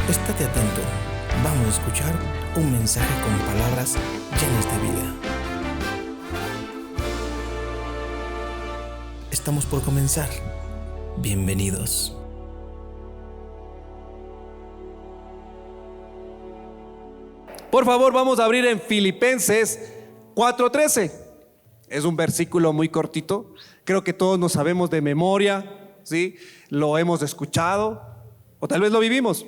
Estate atento, vamos a escuchar un mensaje con palabras llenas de vida. Estamos por comenzar. Bienvenidos. Por favor, vamos a abrir en Filipenses 4:13. Es un versículo muy cortito. Creo que todos nos sabemos de memoria, ¿sí? Lo hemos escuchado o tal vez lo vivimos.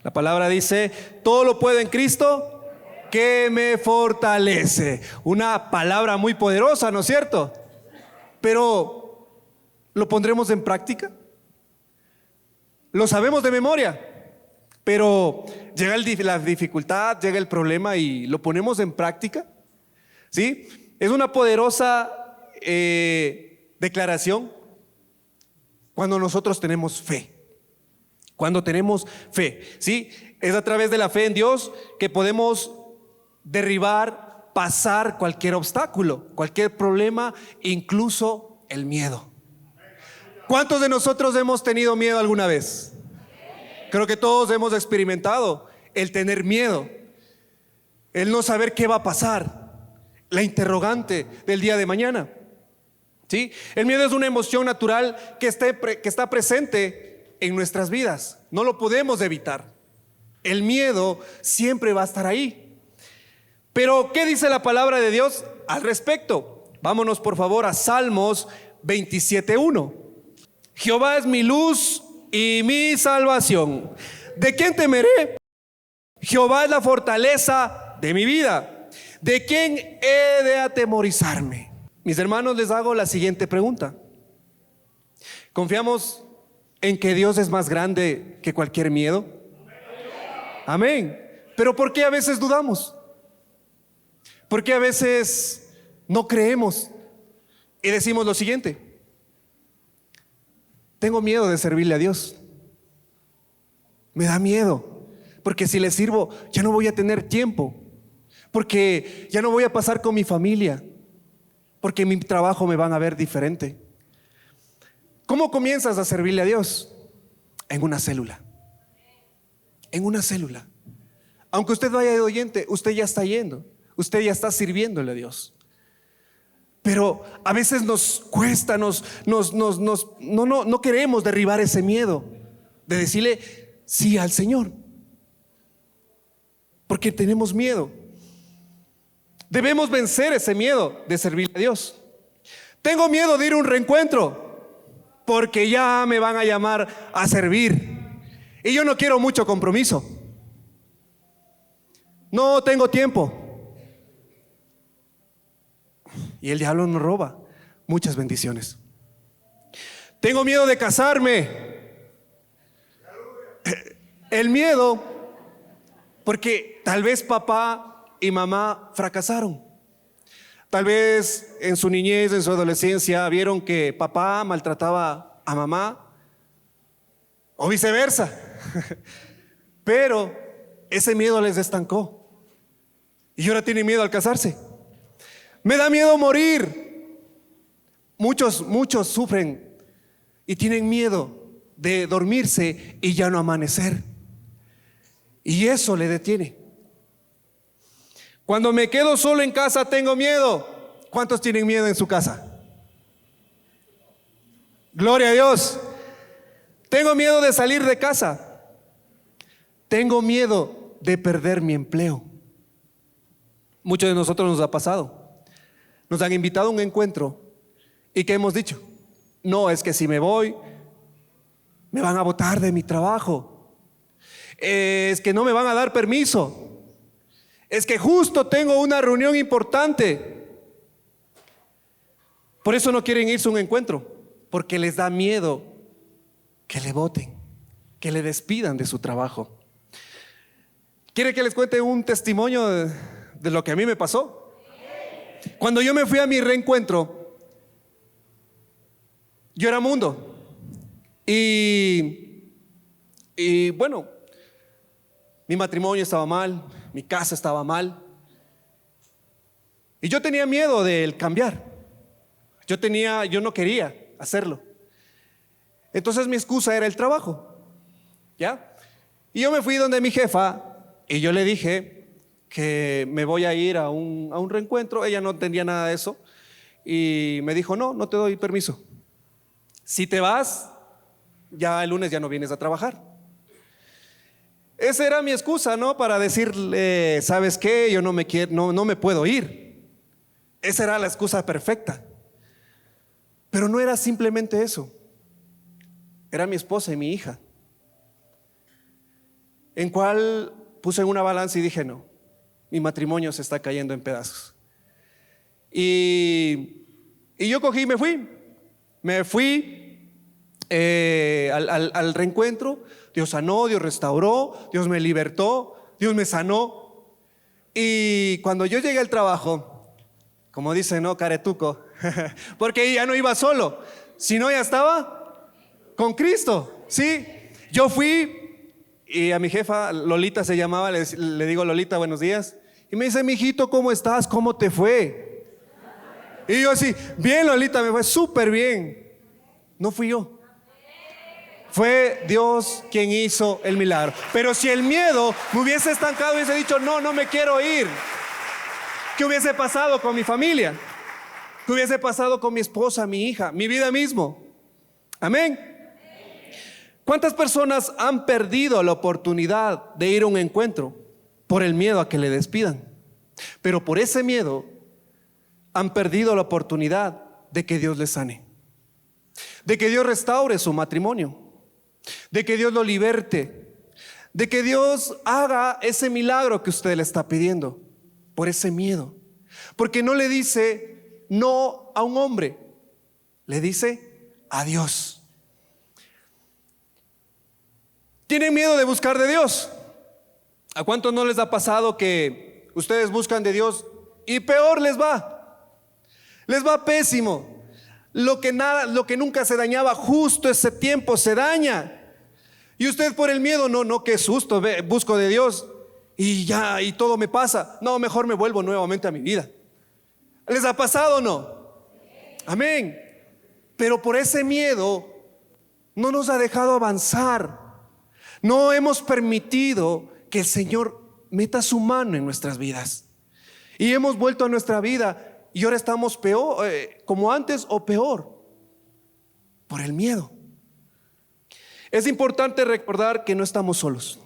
La palabra dice: todo lo puedo en Cristo que me fortalece. Una palabra muy poderosa, ¿no es cierto? Pero ¿lo pondremos en práctica? Lo sabemos de memoria, pero llega la dificultad, llega el problema y lo ponemos en práctica, ¿sí? Es una poderosa declaración cuando nosotros tenemos fe. Cuando tenemos fe, ¿sí? Es a través de la fe en Dios que podemos derribar, pasar cualquier obstáculo, cualquier problema, incluso el miedo. ¿Cuántos de nosotros hemos tenido miedo alguna vez? Creo que todos hemos experimentado el tener miedo, el no saber qué va a pasar, la interrogante del día de mañana, ¿sí? El miedo es una emoción natural que está presente en nuestras vidas. No lo podemos evitar. El miedo siempre va a estar ahí. Pero ¿qué dice la palabra de Dios al respecto? Vámonos por favor a Salmos 27:1. Jehová es mi luz y mi salvación. ¿De quién temeré? Jehová es la fortaleza de mi vida. ¿De quién he de atemorizarme? Mis hermanos, les hago la siguiente pregunta. ¿Confiamos en que Dios es más grande que cualquier miedo? Amén. Pero ¿por qué a veces dudamos? ¿Por qué a veces no creemos y decimos lo siguiente? Tengo miedo de servirle a Dios. Me da miedo, porque si le sirvo ya no voy a tener tiempo, porque ya no voy a pasar con mi familia, porque en mi trabajo me van a ver diferente. ¿Cómo comienzas a servirle a Dios? En una célula. En una célula. Aunque usted vaya de oyente, usted ya está yendo, usted ya está sirviéndole a Dios. Pero a veces nos cuesta, no queremos derribar ese miedo de decirle sí al Señor, porque tenemos miedo. Debemos vencer ese miedo de servirle a Dios. Tengo miedo de ir a un reencuentro porque ya me van a llamar a servir y yo no quiero mucho compromiso. No tengo tiempo. Y el diablo nos roba muchas bendiciones. Tengo miedo de casarme. El miedo, porque tal vez papá y mamá fracasaron. Tal vez en su niñez, en su adolescencia, vieron que papá maltrataba a mamá o viceversa. Pero ese miedo les estancó y ahora tienen miedo al casarse. Me da miedo morir. Muchos sufren y tienen miedo de dormirse y ya no amanecer. Y eso le detiene. Cuando me quedo solo en casa tengo miedo. ¿Cuántos tienen miedo en su casa? Gloria a Dios. Tengo miedo de salir de casa. Tengo miedo de perder mi empleo. Muchos de nosotros nos ha pasado. Nos han invitado a un encuentro y ¿qué hemos dicho? No, es que si me voy me van a botar de mi trabajo. Es que no me van a dar permiso. Es que justo tengo una reunión importante. Por eso no quieren irse a un encuentro, porque les da miedo que le boten, que le despidan de su trabajo. ¿Quiere que les cuente un testimonio de lo que a mí me pasó? Cuando yo me fui a mi reencuentro, yo era mundo y bueno, mi matrimonio estaba mal, mi casa estaba mal y yo tenía miedo del cambiar. Yo no quería hacerlo. Entonces mi excusa era el trabajo, ¿ya? Y yo me fui donde mi jefa y yo le dije que me voy a ir a un reencuentro. Ella no entendía nada de eso y me dijo, no, no te doy permiso. Si te vas, ya el lunes ya no vienes a trabajar. Esa era mi excusa, ¿no? Para decirle, ¿sabes qué? Yo no me puedo ir. Esa era la excusa perfecta. Pero no era simplemente eso. Era mi esposa y mi hija, en cual puse en una balanza y dije, no, mi matrimonio se está cayendo en pedazos. Y yo cogí y me fui. Me fui al reencuentro. Dios sanó, Dios restauró, Dios me libertó, Dios me sanó. Y cuando yo llegué al trabajo, como dice, no, caretuco, porque ya no iba solo, sino ya estaba con Cristo, ¿sí? Yo fui y a mi jefa, Lolita se llamaba, le digo, Lolita, buenos días. Y me dice, mijito, ¿cómo estás? ¿Cómo te fue? Y yo así, bien, Lolita, me fue súper bien. No fui yo. Fue Dios quien hizo el milagro. Pero si el miedo me hubiese estancado, hubiese dicho, no, no me quiero ir. ¿Qué hubiese pasado con mi familia? ¿Qué hubiese pasado con mi esposa, mi hija, mi vida mismo? Amén. ¿Cuántas personas han perdido la oportunidad de ir a un encuentro por el miedo a que le despidan? Pero por ese miedo han perdido la oportunidad de que Dios les sane, de que Dios restaure su matrimonio, de que Dios lo liberte, de que Dios haga ese milagro que usted le está pidiendo, por ese miedo. Porque no le dice no a un hombre, le dice a Dios. ¿Tienen miedo de buscar de Dios? ¿A cuántos no les ha pasado que ustedes buscan de Dios y peor les va? Les va pésimo. Lo que nunca se dañaba, justo ese tiempo se daña. Y usted por el miedo, no, qué susto, busco de Dios y ya, y todo me pasa. No, mejor me vuelvo nuevamente a mi vida. ¿Les ha pasado o no? Amén. Pero por ese miedo no nos ha dejado avanzar. No hemos permitido que el Señor meta su mano en nuestras vidas. Y hemos vuelto a nuestra vida y ahora estamos peor, como antes o peor, por el miedo. Es importante recordar que no estamos solos.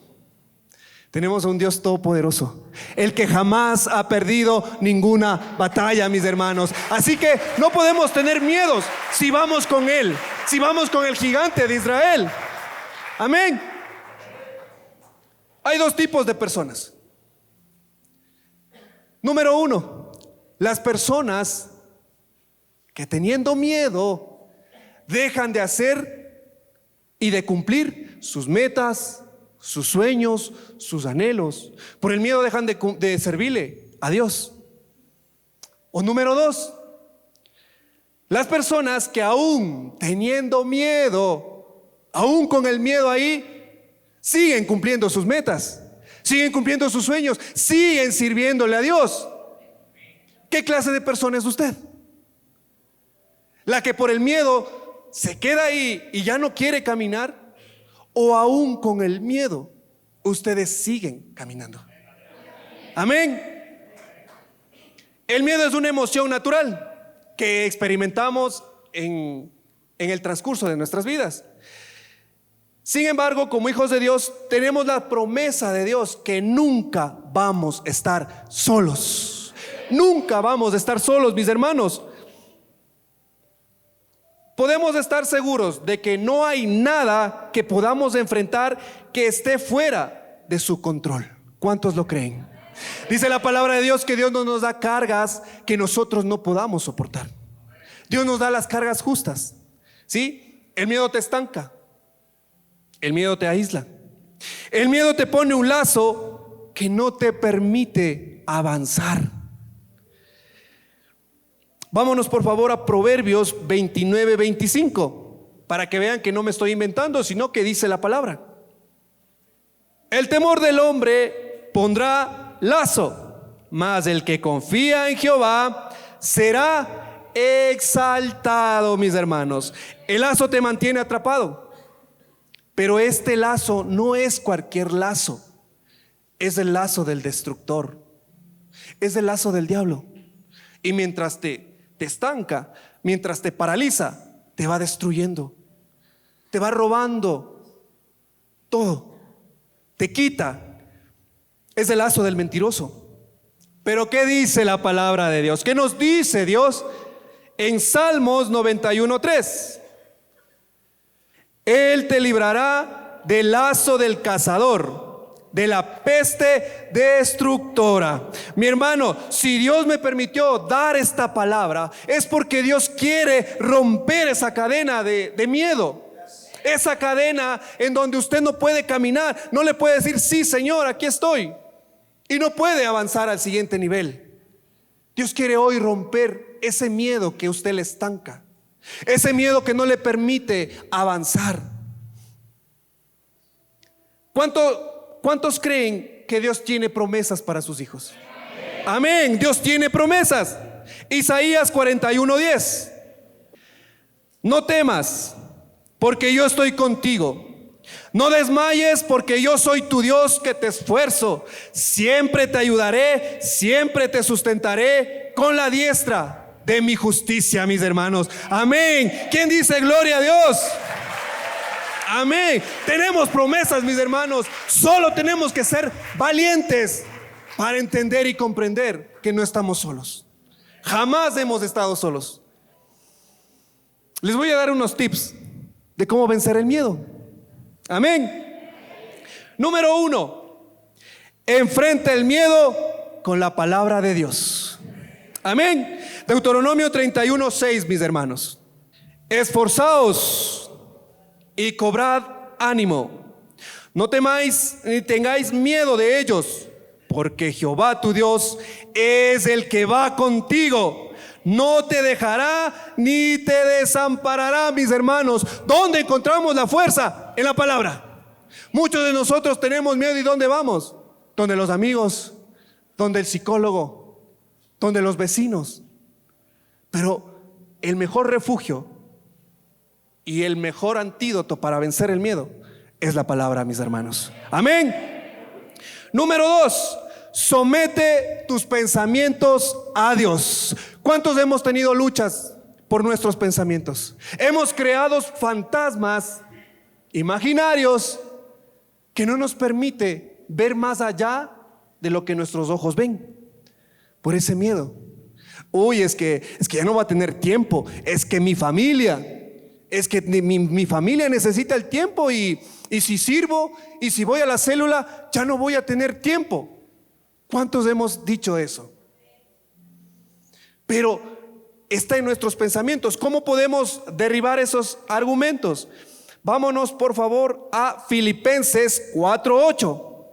Tenemos a un Dios todopoderoso, el que jamás ha perdido ninguna batalla, mis hermanos. Así que no podemos tener miedos si vamos con Él, si vamos con el gigante de Israel. Amén. Hay dos tipos de personas. Número uno, las personas que teniendo miedo dejan de hacer y de cumplir sus metas, sus sueños, sus anhelos. Por el miedo dejan de servirle a Dios. O número dos, las personas que aún teniendo miedo, aún con el miedo ahí, siguen cumpliendo sus metas, siguen cumpliendo sus sueños, siguen sirviéndole a Dios. ¿Qué clase de persona es usted? La que por el miedo se queda ahí y ya no quiere caminar, o aún con el miedo ustedes siguen caminando. Amén. El miedo es una emoción natural que experimentamos en el transcurso de nuestras vidas. Sin embargo, como hijos de Dios, tenemos la promesa de Dios que nunca vamos a estar solos. Nunca vamos a estar solos, mis hermanos. Podemos estar seguros de que no hay nada que podamos enfrentar que esté fuera de su control. ¿Cuántos lo creen? Dice la palabra de Dios que Dios no nos da cargas que nosotros no podamos soportar. Dios nos da las cargas justas. ¿Sí? El miedo te estanca. El miedo te aísla. El miedo te pone un lazo que no te permite avanzar. Vámonos por favor a Proverbios 29-25 para que vean que no me estoy inventando, sino que dice la palabra. El temor del hombre pondrá lazo, mas el que confía en Jehová será exaltado, mis hermanos. El lazo te mantiene atrapado. Pero este lazo no es cualquier lazo. Es el lazo del destructor. Es el lazo del diablo. Y mientras te estanca, mientras te paraliza, te va destruyendo. Te va robando todo. Te quita. Es el lazo del mentiroso. Pero ¿qué dice la palabra de Dios? ¿Qué nos dice Dios? En Salmos 91:3. Él te librará del lazo del cazador, de la peste destructora. Mi hermano, si Dios me permitió dar esta palabra, es porque Dios quiere romper esa cadena de miedo. Esa cadena en donde usted no puede caminar, no le puede decir, sí Señor, aquí estoy, y no puede avanzar al siguiente nivel. Dios quiere hoy romper ese miedo que usted le estanca, ese miedo que no le permite avanzar. ¿Cuántos creen que Dios tiene promesas para sus hijos? Amén, Dios tiene promesas. Isaías 41:10. No temas, porque yo estoy contigo. No desmayes, porque yo soy tu Dios que te esfuerzo. Siempre te ayudaré, siempre te sustentaré con la diestra de mi justicia, mis hermanos. Amén. ¿Quién dice gloria a Dios? Amén. Tenemos promesas, mis hermanos. Solo tenemos que ser valientes para entender y comprender que no estamos solos. Jamás hemos estado solos. Les voy a dar unos tips de cómo vencer el miedo. Amén. Número 1, enfrenta el miedo con la palabra de Dios. Amén. Deuteronomio 31:6, mis hermanos. Esforzaos y cobrad ánimo. No temáis ni tengáis miedo de ellos, porque Jehová tu Dios es el que va contigo. No te dejará ni te desamparará, mis hermanos. ¿Dónde encontramos la fuerza? En la palabra. Muchos de nosotros tenemos miedo, ¿y dónde vamos? Donde los amigos, donde el psicólogo, donde los vecinos. Pero el mejor refugio y el mejor antídoto para vencer el miedo es la palabra, mis hermanos. Amén. Número 2, somete tus pensamientos a Dios. ¿Cuántos hemos tenido luchas por nuestros pensamientos? Hemos creado fantasmas imaginarios que no nos permite ver más allá de lo que nuestros ojos ven, por ese miedo. Uy, es que ya no va a tener tiempo. Es que mi familia, es que mi familia necesita el tiempo, y si sirvo y si voy a la célula ya no voy a tener tiempo. ¿Cuántos hemos dicho eso? Pero está en nuestros pensamientos. ¿Cómo podemos derribar esos argumentos? Vámonos por favor a Filipenses 4:8.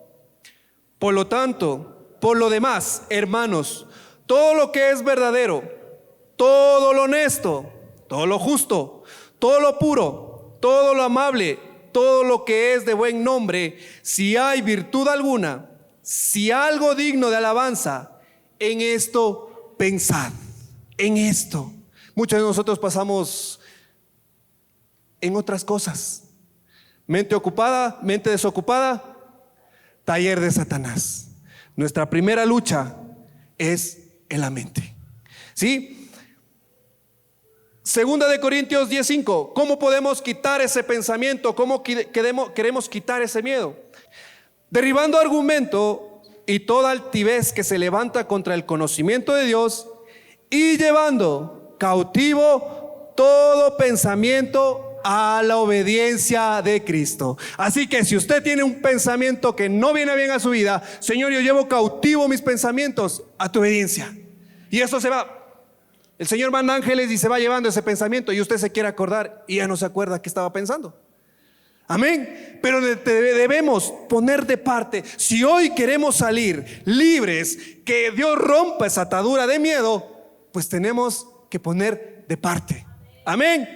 Por lo tanto, por lo demás, hermanos, todo lo que es verdadero, todo lo honesto, todo lo justo, todo lo puro, todo lo amable, todo lo que es de buen nombre, si hay virtud alguna, si algo digno de alabanza, en esto pensad. En esto. Muchos de nosotros pasamos en otras cosas. Mente ocupada, mente desocupada, taller de Satanás. Nuestra primera lucha es en la mente. ¿Sí? Segunda de Corintios 10:5. ¿Cómo podemos quitar ese pensamiento? ¿Cómo queremos quitar ese miedo? Derribando argumento y toda altivez que se levanta contra el conocimiento de Dios, y llevando cautivo todo pensamiento a la obediencia de Cristo. Así que si usted tiene un pensamiento que no viene bien a su vida, Señor, yo llevo cautivo mis pensamientos a tu obediencia. Y eso se va. El Señor manda ángeles y se va llevando ese pensamiento, y usted se quiere acordar y ya no se acuerda qué estaba pensando. Amén. Pero debemos poner de parte. Si hoy queremos salir libres, que Dios rompa esa atadura de miedo, pues tenemos que poner de parte. Amén.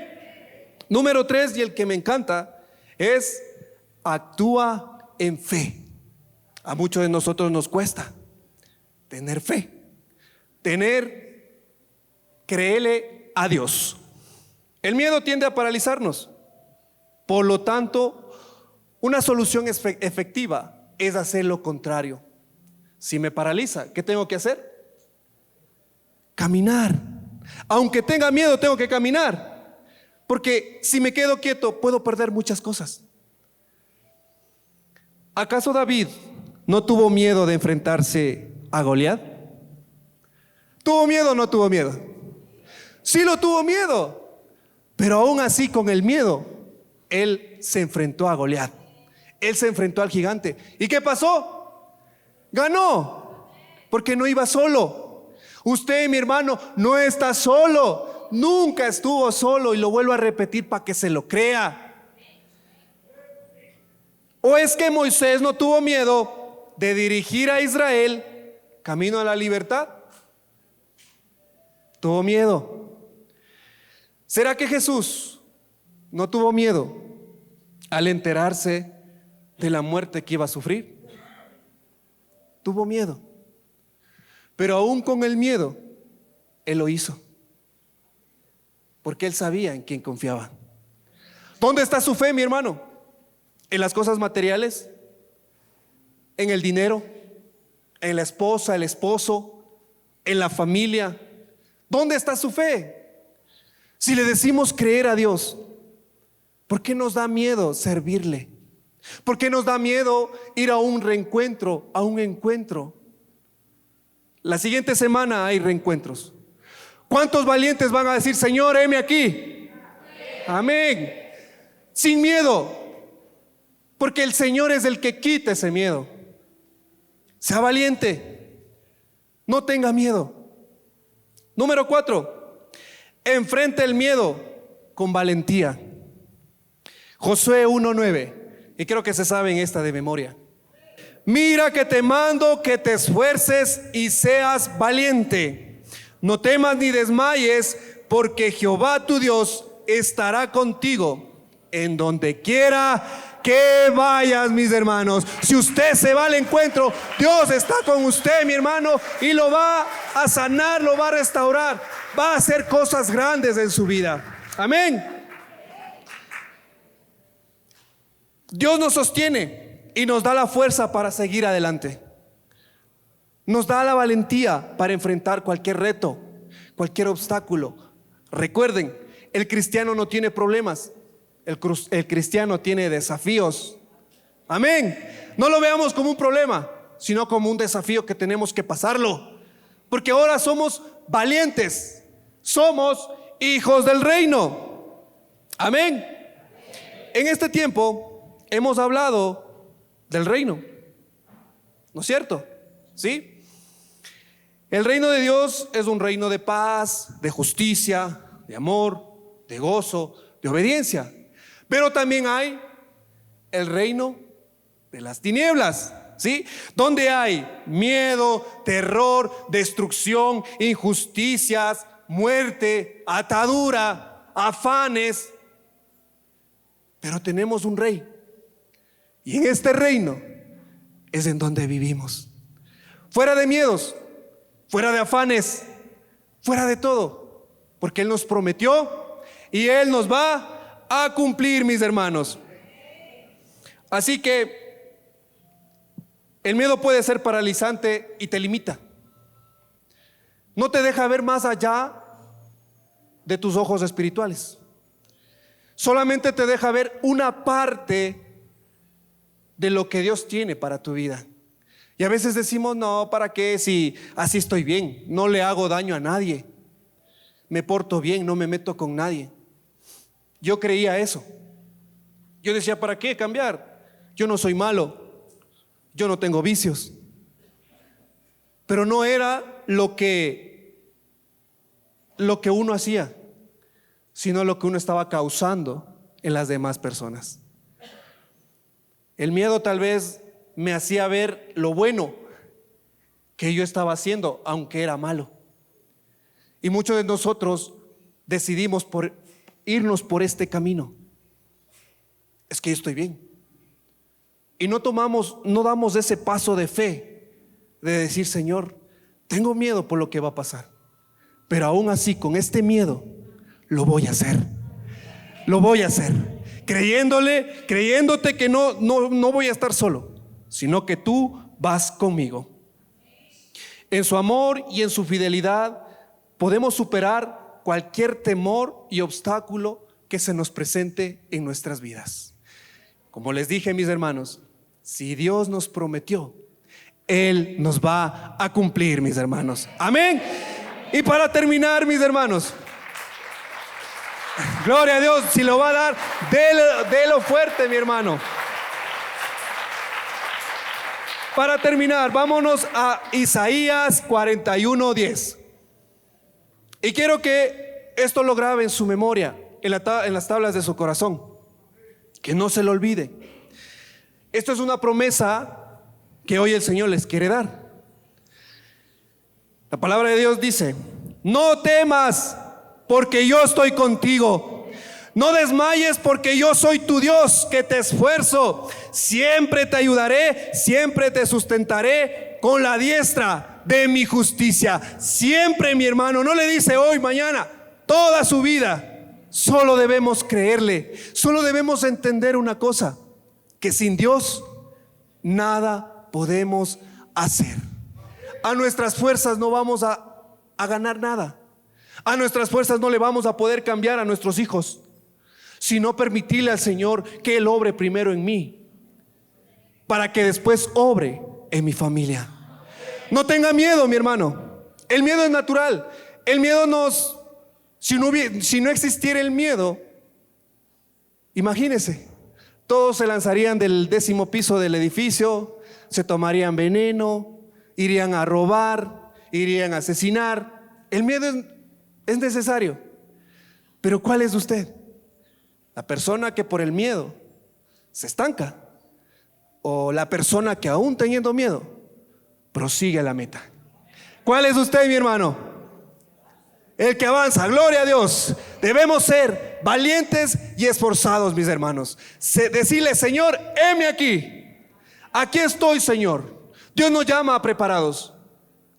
Número 3, y el que me encanta, es actúa en fe. A muchos de nosotros nos cuesta tener fe, creerle a Dios. El miedo tiende a paralizarnos. Por lo tanto, Una solución efectiva es hacer lo contrario. Si me paraliza, ¿qué tengo que hacer? Caminar. Aunque tenga miedo, tengo que caminar. Porque si me quedo quieto, puedo perder muchas cosas. ¿Acaso David no tuvo miedo de enfrentarse a Goliat? ¿Tuvo miedo o no tuvo miedo? Sí lo tuvo miedo. Pero aún así, con el miedo, él se enfrentó a Goliat. Él se enfrentó al gigante. ¿Y qué pasó? Ganó. Porque no iba solo. Usted, mi hermano, no está solo. Nunca estuvo solo. Y lo vuelvo a repetir para que se lo crea. ¿O es que Moisés no tuvo miedo de dirigir a Israel camino a la libertad? Tuvo miedo. ¿Será que Jesús no tuvo miedo al enterarse de la muerte que iba a sufrir? Tuvo miedo. Pero aún con el miedo, Él lo hizo. Porque Él sabía en quién confiaba. ¿Dónde está su fe, mi hermano? ¿En las cosas materiales? ¿En el dinero? ¿En la esposa, el esposo? ¿En la familia? ¿Dónde está su fe? Si le decimos creer a Dios, ¿por qué nos da miedo servirle? ¿Por qué nos da miedo ir a un reencuentro, a un encuentro? La siguiente semana hay reencuentros. ¿Cuántos valientes van a decir, Señor, heme aquí? Amén. Sin miedo, porque el Señor es el que quita ese miedo. Sea valiente, no tenga miedo. Número 4, enfrenta el miedo con valentía. Josué 1:9, y creo que se saben esta de memoria. Mira que te mando que te esfuerces y seas valiente. No temas ni desmayes, porque Jehová tu Dios estará contigo en donde quiera que vayas, mis hermanos. Si usted se va al encuentro, Dios está con usted, mi hermano, y lo va a sanar, lo va a restaurar, va a hacer cosas grandes en su vida. Amén. Dios nos sostiene y nos da la fuerza para seguir adelante. Nos da la valentía para enfrentar cualquier reto, cualquier obstáculo. Recuerden, el cristiano no tiene problemas, el cristiano tiene desafíos. Amén. No lo veamos como un problema, sino como un desafío que tenemos que pasarlo. Porque ahora somos valientes, somos hijos del reino. Amén. En este tiempo hemos hablado del reino, ¿no es cierto? ¿Sí? El reino de Dios es un reino de paz, de justicia, de amor, de gozo, de obediencia. Pero también hay el reino de las tinieblas, ¿sí? Donde hay miedo, terror, destrucción, injusticias, muerte, atadura, afanes. Pero tenemos un rey. Y en este reino es en donde vivimos. Fuera de miedos, fuera de afanes, fuera de todo. Porque Él nos prometió y Él nos va a cumplir, mis hermanos. Así que el miedo puede ser paralizante y te limita. No te deja ver más allá de tus ojos espirituales. Solamente te deja ver una parte de lo que Dios tiene para tu vida. Y a veces decimos, no, ¿para qué? Si así estoy bien, no le hago daño a nadie, me porto bien, no me meto con nadie. Yo creía eso. Yo decía, ¿para qué cambiar? Yo no soy malo, yo no tengo vicios. Pero no era lo que uno hacía, sino lo que uno estaba causando en las demás personas. El miedo tal vez me hacía ver lo bueno que yo estaba haciendo, aunque era malo. Y muchos de nosotros decidimos por irnos por este camino. Es que yo estoy bien. Y no damos ese paso de fe, de decir, Señor, tengo miedo por lo que va a pasar, pero aún así, con este miedo, lo voy a hacer. Lo voy a hacer. creyéndote que no voy a estar solo, sino que tú vas conmigo. En su amor y en su fidelidad podemos superar cualquier temor y obstáculo que se nos presente en nuestras vidas. Como les dije, mis hermanos, si Dios nos prometió, Él nos va a cumplir, mis hermanos. Amén. Y para terminar, mis hermanos, gloria a Dios, si lo va a dar, délo fuerte, mi hermano. Para terminar, vámonos a Isaías 41:10. Y quiero que esto lo grabe en su memoria, en las tablas de su corazón, que no se lo olvide. Esto es una promesa que hoy el Señor les quiere dar. La palabra de Dios dice: no temas, porque yo estoy contigo. No desmayes, porque yo soy tu Dios, que te esfuerzo. Siempre te ayudaré, siempre te sustentaré con la diestra de mi justicia. Siempre, mi hermano, no le dice hoy, mañana, toda su vida. Solo debemos creerle, solo debemos entender una cosa: que sin Dios nada podemos hacer. A nuestras fuerzas no vamos a ganar nada. A nuestras fuerzas no le vamos a poder cambiar a nuestros hijos, sino permitirle al Señor que Él obre primero en mí, para que después obre en mi familia. No tenga miedo, mi hermano. El miedo es natural. El miedo si no existiera el miedo, imagínese, todos se lanzarían del 10º piso del edificio, se tomarían veneno, irían a robar, irían a asesinar. El miedo es necesario. Pero ¿cuál es usted? ¿La persona que por el miedo se estanca, o la persona que aún teniendo miedo prosigue a la meta? ¿Cuál es usted, mi hermano? El que avanza. Gloria a Dios. Debemos ser valientes y esforzados, mis hermanos. Decirle: Señor, heme aquí. Aquí estoy, Señor. Dios nos llama preparados.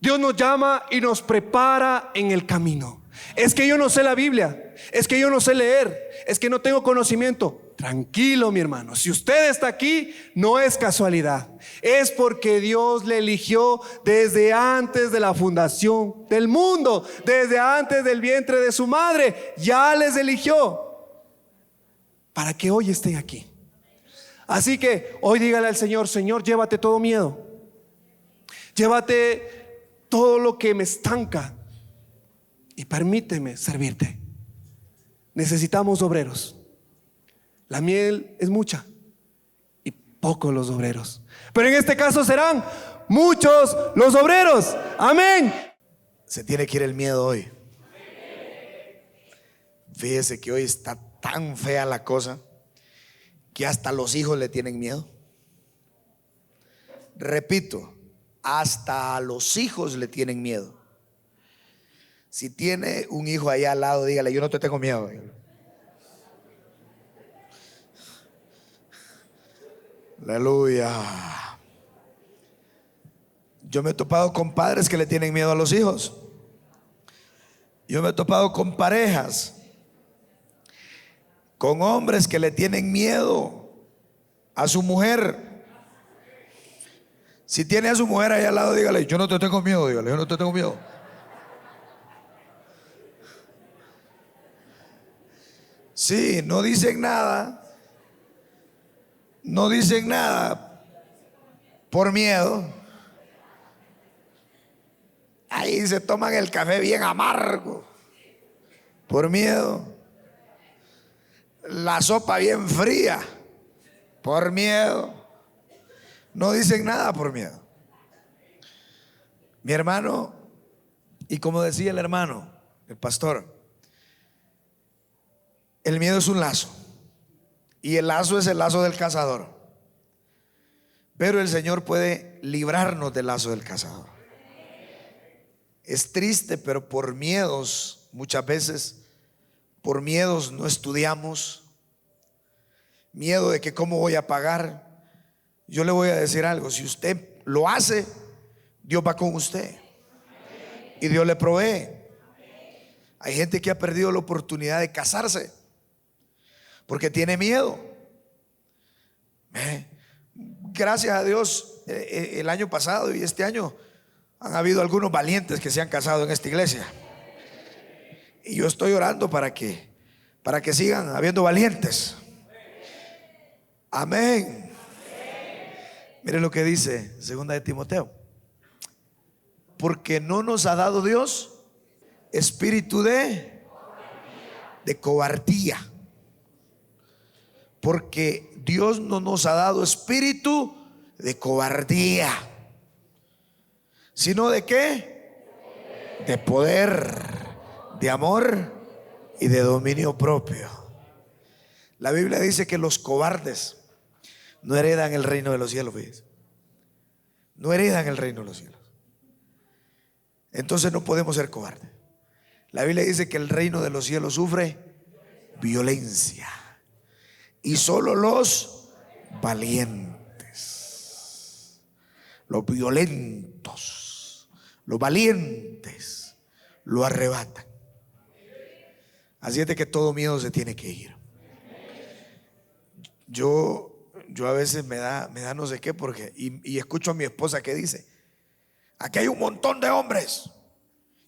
Dios nos llama y nos prepara en el camino. Es que yo no sé la Biblia, es que yo no sé leer, es que no tengo conocimiento. Tranquilo, mi hermano, si usted está aquí, no es casualidad, es porque Dios le eligió desde antes de la fundación del mundo, desde antes del vientre de su madre. Ya les eligió para que hoy estén aquí. Así que hoy dígale al Señor: Señor, llévate todo miedo, llévate todo lo que me estanca y permíteme servirte. Necesitamos obreros. La miel es mucha y pocos los obreros, pero en este caso serán muchos los obreros. Amén. Se tiene que ir el miedo hoy. Fíjese que hoy está tan fea la cosa que hasta los hijos le tienen miedo. Repito, hasta a los hijos le tienen miedo. Si tiene un hijo allá al lado, dígale: yo no te tengo miedo. Aleluya. Yo me he topado con padres que le tienen miedo a los hijos. Yo me he topado con parejas, con hombres que le tienen miedo a su mujer. Si tiene a su mujer allá al lado, dígale: yo no te tengo miedo. Dígale: yo no te tengo miedo. Sí, no dicen nada. No dicen nada por miedo. Ahí se toman el café bien amargo por miedo. La sopa bien fría por miedo. No dicen nada por miedo. Mi hermano, y como decía el hermano, el pastor, el miedo es un lazo. Y el lazo es el lazo del cazador. Pero el Señor puede librarnos del lazo del cazador. Es triste, pero por miedos, muchas veces, por miedos no estudiamos. Miedo de que cómo voy a pagar. Yo le voy a decir algo: si usted lo hace, Dios va con usted y Dios le provee. Hay gente que ha perdido la oportunidad de casarse porque tiene miedo. Gracias a Dios, el año pasado y este año han habido algunos valientes que se han casado en esta iglesia. Y yo estoy orando para que sigan habiendo valientes. Amén. Mire lo que dice 2 de Timoteo. Porque no nos ha dado Dios espíritu de cobardía. Porque Dios no nos ha dado espíritu de cobardía, sino de ¿qué? De poder, de amor y de dominio propio. La Biblia dice que los cobardes no heredan el reino de los cielos, ¿ves? No heredan el reino de los cielos. Entonces no podemos ser cobardes. La Biblia dice que el reino de los cielos sufre violencia, y solo los valientes, los violentos, los valientes lo arrebatan. Así es de que todo miedo se tiene que ir. Yo a veces me da no sé qué, porque y escucho a mi esposa que dice: aquí hay un montón de hombres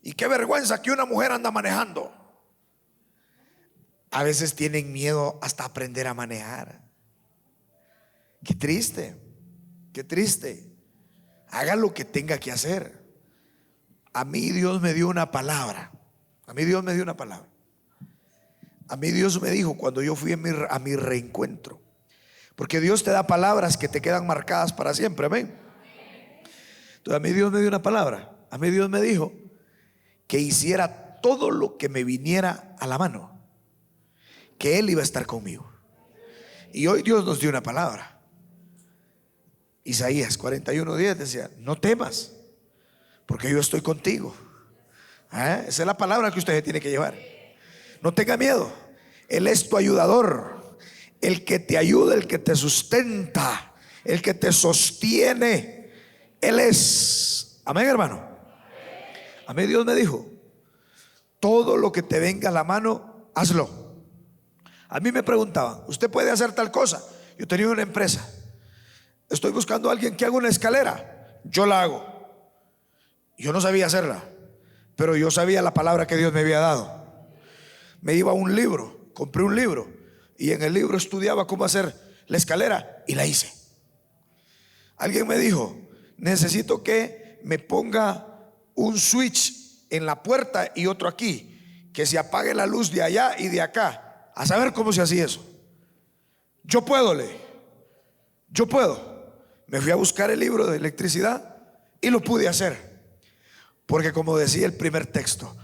y qué vergüenza que una mujer anda manejando. A veces tienen miedo hasta aprender a manejar. Qué triste, qué triste. Haga lo que tenga que hacer. A mí Dios me dio una palabra. A mí Dios me dio una palabra. A mí Dios me dijo cuando yo fui a mi reencuentro, porque Dios te da palabras que te quedan marcadas para siempre, amén. Entonces a mí Dios me dio una palabra. A mí Dios me dijo que hiciera todo lo que me viniera a la mano, que Él iba a estar conmigo. Y hoy Dios nos dio una palabra. Isaías 41:10 decía: no temas, porque yo estoy contigo. Esa es la palabra que usted tiene que llevar. No tenga miedo, Él es tu ayudador, el que te ayuda, el que te sustenta, el que te sostiene. Él es. Amén, hermano. A mí Dios me dijo: todo lo que te venga a la mano, hazlo. A mí me preguntaban: ¿usted puede hacer tal cosa? Yo tenía una empresa, estoy buscando a alguien que haga una escalera. Yo la hago. Yo no sabía hacerla, pero yo sabía la palabra que Dios me había dado. Me iba a un libro, compré un libro, y en el libro estudiaba cómo hacer la escalera y la hice. Alguien me dijo: necesito que me ponga un switch en la puerta y otro aquí, que se apague la luz de allá y de acá. A saber cómo se hacía eso. Yo puedo. Me fui a buscar el libro de electricidad y lo pude hacer. Porque como decía el primer texto,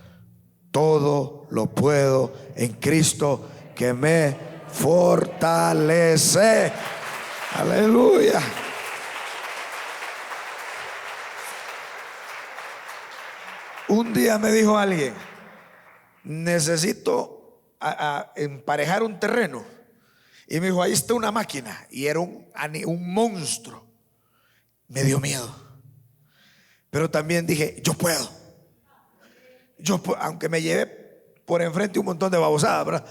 todo lo puedo en Cristo que me fortalece. Aleluya. Un día me dijo alguien: necesito emparejar un terreno. Y me dijo: ahí está una máquina. Y era un monstruo. Me dio miedo, pero también dije: yo puedo. Aunque me lleve por enfrente un montón de babosadas, ¿verdad?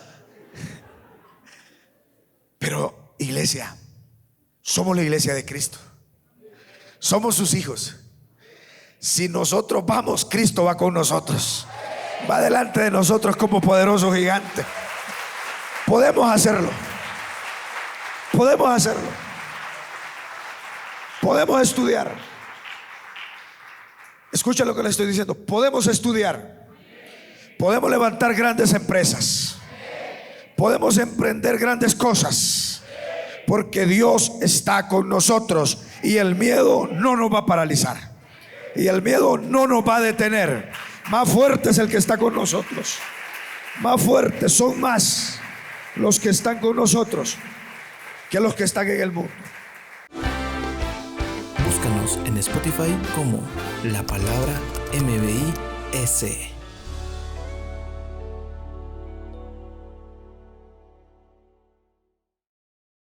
Pero iglesia, somos la iglesia de Cristo, somos sus hijos. Si nosotros vamos, Cristo va con nosotros, va delante de nosotros como poderoso gigante. Podemos hacerlo. Podemos hacerlo. Podemos estudiar. Escucha lo que le estoy diciendo. Podemos estudiar. Podemos levantar grandes empresas. Podemos emprender grandes cosas, porque Dios está con nosotros y el miedo no nos va a paralizar. Y el miedo no nos va a detener. Más fuerte es el que está con nosotros. Más fuertes, son más los que están con nosotros que los que están en el mundo. Búscanos en Spotify como La Palabra MBIS.